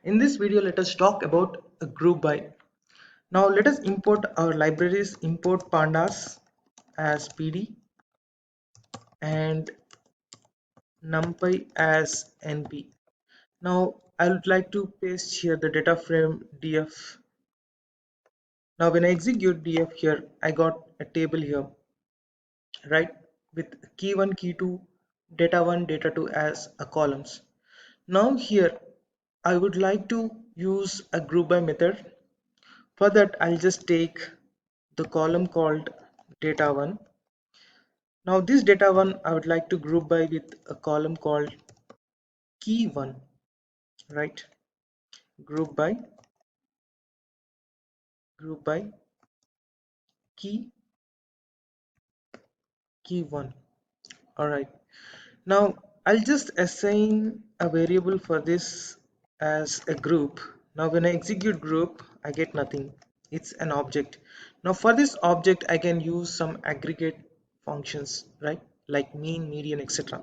In this video, let us talk about a group by. Now let us import our libraries, import pandas as PD and numpy as np. Now I would like to paste here the data frame df. Now when I execute df here, I got a table here, right? With key 1, key 2, data 1, data 2 as a columns. Now here I would like to use a group by method. For that, I'll just take the column called data1. Now this data1 I would like to group by with a column called key1, right? Group by key key1. All right. Now I'll just assign a variable for this as a group. Now when I execute group, I get nothing. It's an object. Now for this object, I can use some aggregate functions, right? Like mean, median, etc.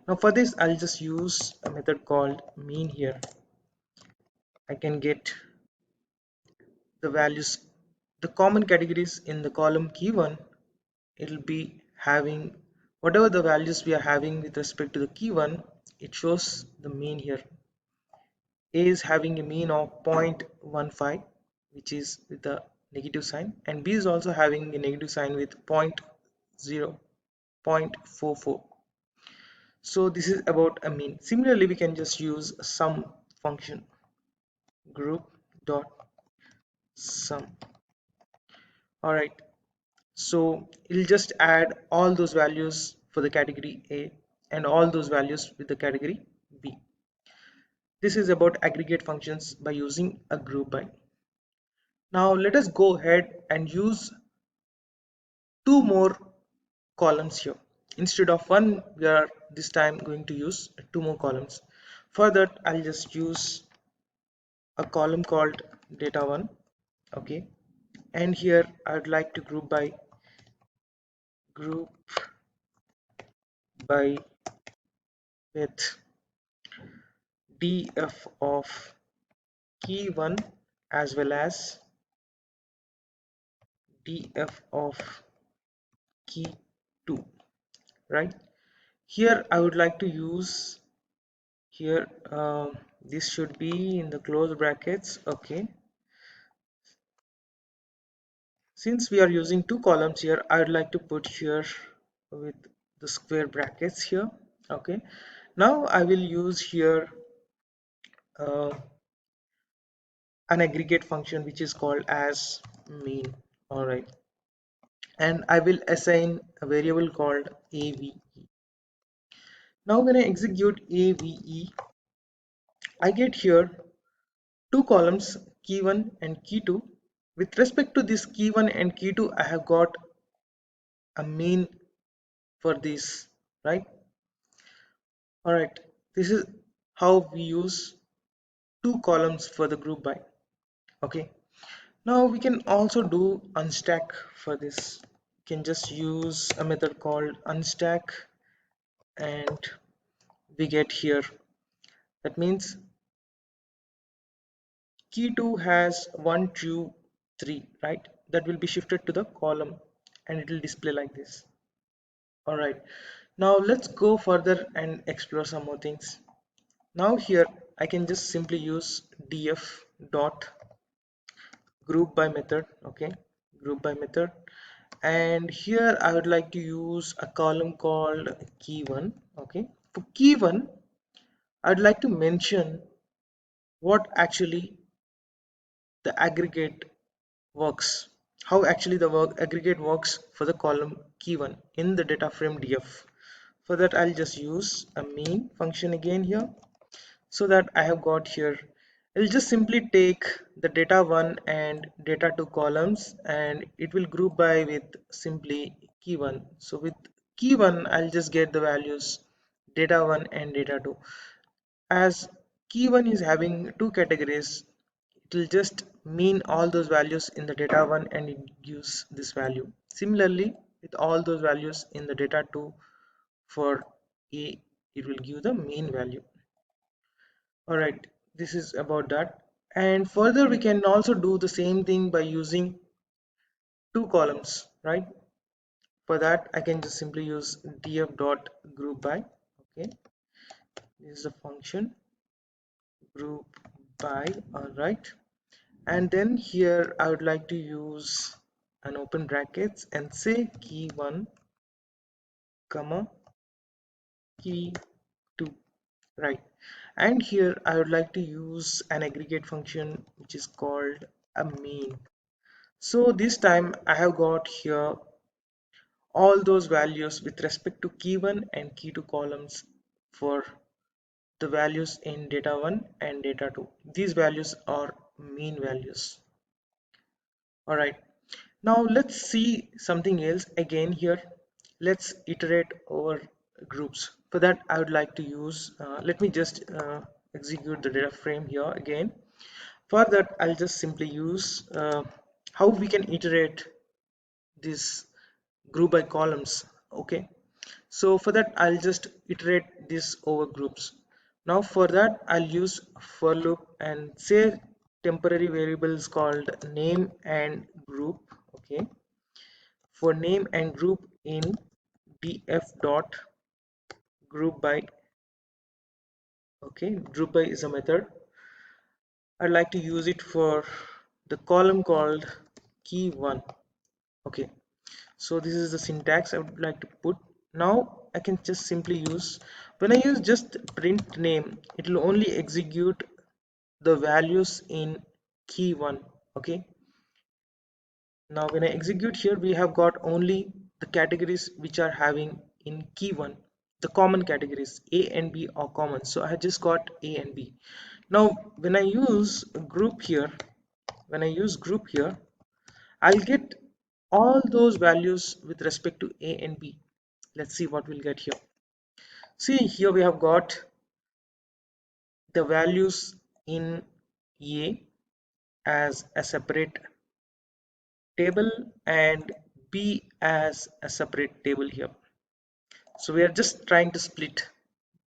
Now for this, I'll just use a method called mean here. I can get the values, the common categories in the column key1. It'll be having whatever the values we are having with respect to the key1. It shows the mean here. A is having a mean of 0.15, which is with the negative sign, and B is also having a negative sign with 0.0, 0.44. So this is about a mean. Similarly, we can just use a sum function, group dot sum. All right, so it'll just add all those values for the category A and all those values with the category B. This is about aggregate functions by using a group by. Now let us go ahead and use two more columns here. Instead of one, we are this time going to use two more columns. For that, I'll just use a column called data1. Okay, and here I'd like to group by with df of key 1 as well as df of key 2, right? Here I would like to use here this should be in the close brackets. Okay, since we are using two columns here, I would like to put here with the square brackets here. Okay, now I will use here uh, an aggregate function which is called as mean. All right, and I will assign a variable called ave. Now when I execute ave, I get here two columns, key 1 and key 2. With respect to this key 1 and key 2, I have got a mean for this, right? All right, this is how we use two columns for the group by. Okay, now we can also do unstack for this. You can just use a method called unstack and we get here. That means key 2 has 1, 2, 3, right? That will be shifted to the column and it will display like this. All right, now let's go further and explore some more things. Now here I can just simply use df dot group by method. Okay, group by method, and here I would like to use a column called key1. Okay, for key1 I'd like to mention what actually the aggregate works, how actually the aggregate works for the column key1 in the data frame df. For that I'll just use a mean function again here, so that I have got here. I'll just simply take the data 1 and data 2 columns and it will group by with simply key 1. So with key 1 I'll just get the values data 1 and data 2. As key 1 is having two categories, it will just mean all those values in the data 1 and it gives this value. Similarly, with all those values in the data 2 for A, it will give the mean value. All right, This is about that. And further we can also do the same thing by using two columns, right? For that I can just simply use df dot group by. Okay, this is a function group by. All right, and then here I would like to use an open brackets and say key 1 comma key 2, right? And here I would like to use an aggregate function which is called a mean. So this time I have got here all those values with respect to key 1 and key 2 columns for the values in data 1 and data 2. These values are mean values. All right, now let's see something else again here. Let's iterate over groups. For that I would like to use let me just execute the data frame here again. For that I'll just simply use how we can iterate this group by columns. Okay, so for that I'll just iterate this over groups. Now for that I'll use for loop and say temporary variables called name and group. Okay, for name and group in df dot group by. Okay, group by is a method. I'd like to use it for the column called key 1. Okay, so this is the syntax I would like to put. Now I can just simply use, when I use just print name, it will only execute the values in key 1. Okay, now when I execute here we have got only the categories which are having in key 1, the common categories A and B are common, so I just got A and B. Now when I use group here, when I use group here, I'll get all those values with respect to A and B. Let's see what we'll get here. See, here we have got the values in A as a separate table and B as a separate table here. So we are just trying to split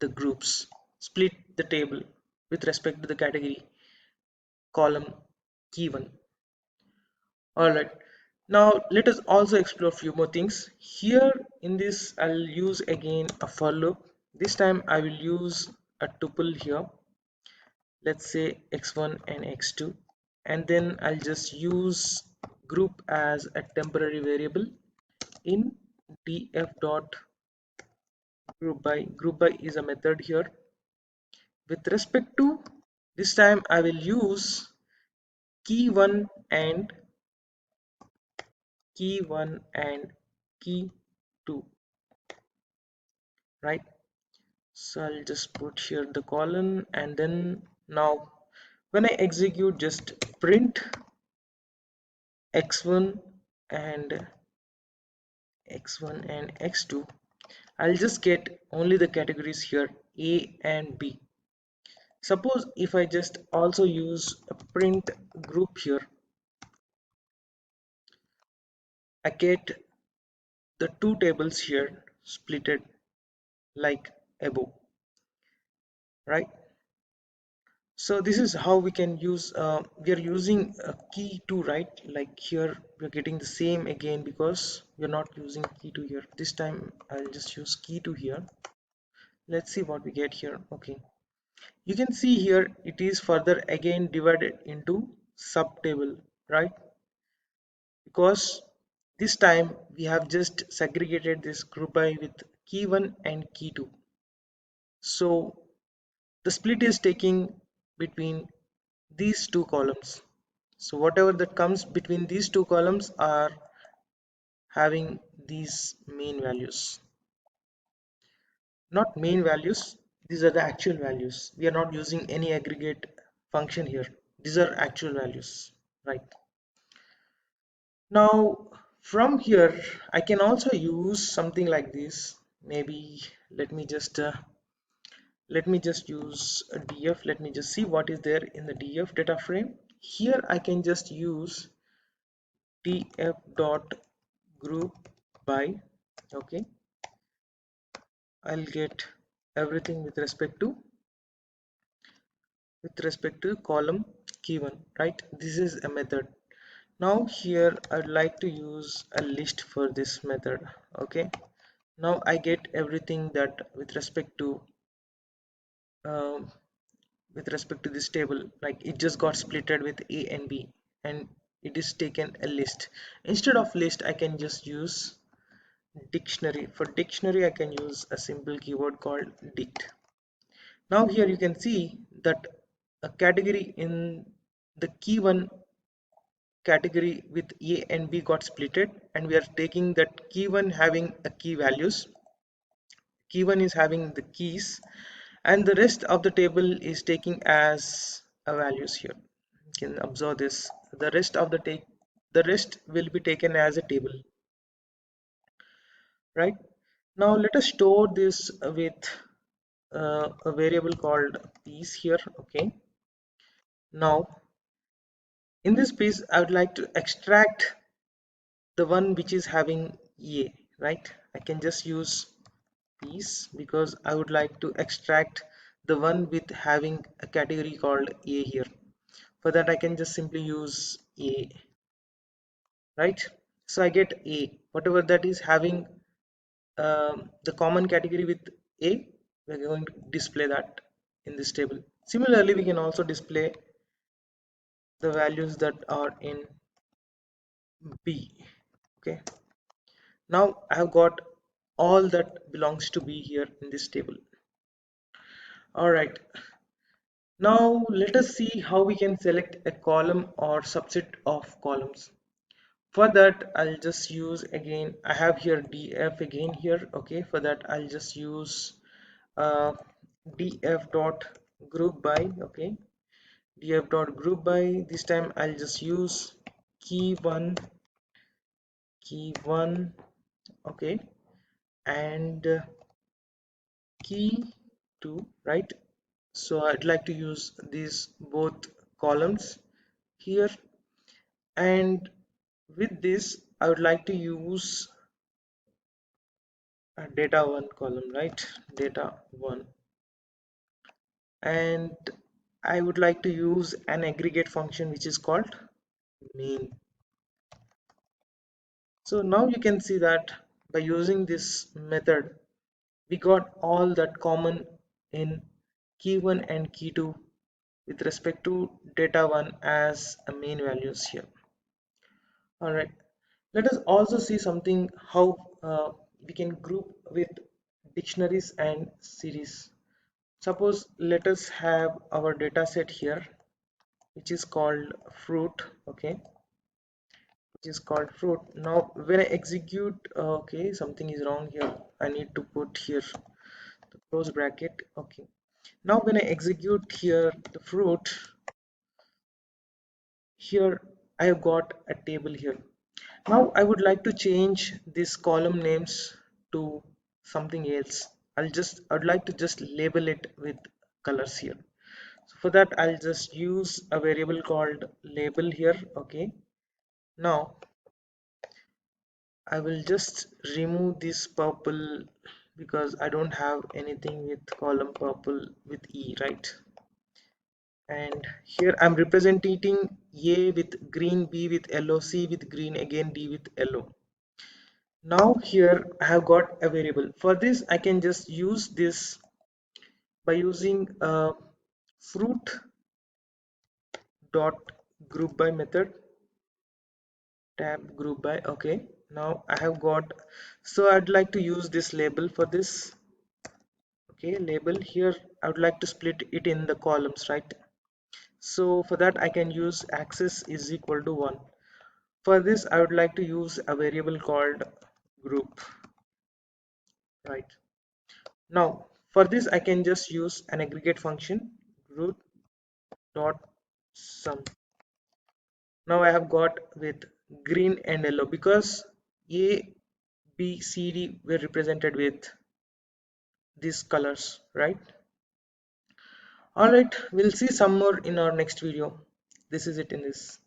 the groups, split the table with respect to the category column key 1. All right, now let us also explore a few more things. Here in this I'll use again a for loop. This time I will use a tuple here, let's say x1 and x2, and then I'll just use group as a temporary variable in df dot group by. Group by is a method here. With respect to this time I will use key 1 and key 1 and key 2, right? So I'll just put here the colon, and then now when I execute just print x1 and x1 and x2, I'll just get only the categories here A and B. Suppose if I just also use a print group here, I get the two tables here splitted like above, right? So this is how we can use we are using a key 2, right? Like here we're getting the same again because we're not using key 2 here. This time I'll just use key 2 here. Let's see what we get here. Okay, you can see here it is further again divided into sub table, right? Because this time we have just segregated this group by with key 1 and key 2. So the split is taking between these two columns. So whatever that comes between these two columns are having these main values. Not main values, these are the actual values. We are not using any aggregate function here. These are actual values, right? Now from here I can also use something like this. Maybe let me just use a df. Let me just see what is there in the df data frame. Here I can just use df dot group by. Okay, I'll get everything with respect to with respect to column key 1, right? This is a method. Now here I'd like to use a list for this method. Okay, now I get everything that um, with respect to this table, like it just got splitted with A and B, and it is taken a list. Instead of list, I can just use dictionary. For dictionary, I can use a simple keyword called dict. Now here you can see that a category in the key 1 category with A and B got splitted, and we are taking that key 1 having a key values, key 1 is having the keys, and the rest of the table is taking as a values. Here you can observe this, the rest will be taken as a table, right? Now let us store this with a variable called piece here. Okay, now in this piece I would like to extract the one which is having A, right? I can just use piece because I would like to extract the one with having a category called A here. For that I can just simply use A, right? So I get A, whatever that is having the common category with A, we're going to display that in this table. Similarly, we can also display the values that are in B. Okay, now I have got all that belongs to B here in this table. All right, now let us see how we can select a column or subset of columns. For that I'll just use, again I have here df again here. Okay, for that I'll just use uh, df dot group by. Okay, df dot group by, this time I'll just use key 1 okay, and key 2, right? So I'd like to use these both columns here, and with this I would like to use a data 1 column, right? Data 1, and I would like to use an aggregate function which is called mean. So now you can see that by using this method we got all that common in key 1 and key 2 with respect to data 1 as a main values here. All right, let us also see something how we can group with dictionaries and series. Suppose let us have our data set here which is called fruit. Okay, which is called fruit. Now when I execute, okay, something is wrong here, I need to put here the close bracket. Okay, now when I execute here the fruit, here I have got a table here. Now I would like to change this column names to something else. I'd like to just label it with colors here. So for that I'll just use a variable called label here. Okay, now I will just remove this purple because I don't have anything with column purple with E, right? And here I'm representing A with green, B with yellow, C with green, again D with yellow. Now here I have got a variable. For this I can just use this by using a fruit dot group by method, tab group by. Okay, now I have got, so I'd like to use this label for this. Okay, label here I would like to split it in the columns, right? So for that I can use axis is equal to 1. For this I would like to use a variable called group, right? Now for this I can just use an aggregate function, group dot sum. Now I have got with green and yellow because A, B, C, D were represented with these colors, right? All right, we'll see some more in our next video. This is it in this.